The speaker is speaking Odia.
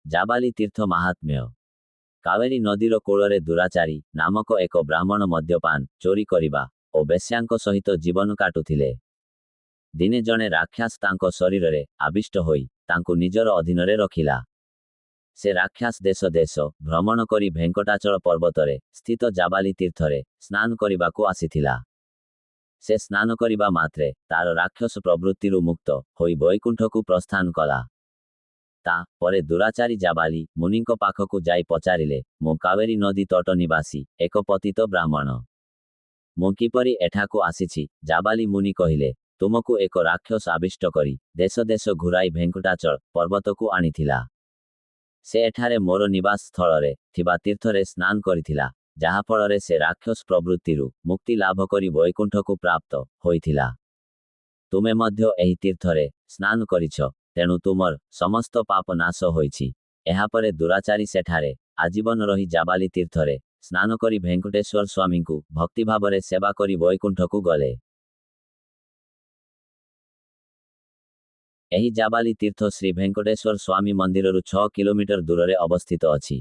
ଜାବାଲି ତୀର୍ଥ ମାହାତ୍ମ୍ୟ। କାବେରୀ ନଦୀର କୂଳରେ ଦୁରାଚାରୀ ନାମକ ଏକ ବ୍ରାହ୍ମଣ ମଦ୍ୟପାନ, ଚୋରି କରିବା ଓ ବେଶ୍ୟାଙ୍କ ସହିତ ଜୀବନ କାଟୁଥିଲେ। ଦିନେ ଜଣେ ରାକ୍ଷସ ତାଙ୍କ ଶରୀରରେ ଆବିଷ୍ଟ ହୋଇ ତାଙ୍କୁ ନିଜର ଅଧୀନରେ ରଖିଲା। ସେ ରାକ୍ଷସ ଦେଶ ଦେଶ ଭ୍ରମଣ କରି ଭେଙ୍କଟାଚଳ ପର୍ବତରେ ସ୍ଥିତ ଜାବାଲି ତୀର୍ଥରେ ସ୍ନାନ କରିବାକୁ ଆସିଥିଲା। ସେ ସ୍ନାନ କରିବା ମାତ୍ରେ ତାର ରାକ୍ଷସ ପ୍ରବୃତ୍ତିରୁ ମୁକ୍ତ ହୋଇ ବୈକୁଣ୍ଠକୁ ପ୍ରସ୍ଥାନ କଲା। ତା ପରେ ଦୁରାଚାରୀ ଜାବାଲି ମୁନିଙ୍କ ପାଖକୁ ଯାଇ ପଚାରିଲେ, ମୁଁ କାବେରୀ ନଦୀ ତଟ ନିବାସୀ ଏକ ପତିତ ବ୍ରାହ୍ମଣ। ମୁଁ କିପରି ଏଠାକୁ ଆସିଛି? ଜାବାଲି ମୁନି କହିଲେ, ତୁମକୁ ଏକ ରାକ୍ଷସ ଆବିଷ୍ଟ କରି ଦେଶ ଦେଶ ଘୁରାଇ ଭେଙ୍କଟାଚଳ ପର୍ବତକୁ ଆଣିଥିଲା। ସେ ଏଠାରେ ମୋର ନିବାସ ସ୍ଥଳରେ ଥିବା ତୀର୍ଥରେ ସ୍ନାନ କରିଥିଲା, ଯାହାଫଳରେ ସେ ରାକ୍ଷସ ପ୍ରବୃତ୍ତିରୁ ମୁକ୍ତି ଲାଭ କରି ବୈକୁଣ୍ଠକୁ ପ୍ରାପ୍ତ ହୋଇଥିଲା। ତୁମେ ମଧ୍ୟ ଏହି ତୀର୍ଥରେ ସ୍ନାନ କରିଛ, ତେଣୁ ତୁମର ସମସ୍ତ ପାପ ନାଶ ହୋଇଛି। ଏହାପରେ ଦୁରାଚାରୀ ସେଠାରେ ଆଜୀବନ ରହି ଜାବାଲି ତୀର୍ଥରେ ସ୍ନାନ କରି ଭେଙ୍କଟେଶ୍ୱର ସ୍ୱାମୀଙ୍କୁ ଭକ୍ତିଭାବରେ ସେବା କରି ବୈକୁଣ୍ଠକୁ ଗଲେ। ଏହି ଜାବାଲି ତୀର୍ଥ ଶ୍ରୀ ଭେଙ୍କଟେଶ୍ୱର ସ୍ୱାମୀ ମନ୍ଦିରରୁ 6 କିଲୋମିଟର ଦୂରରେ ଅବସ୍ଥିତ ଅଛି।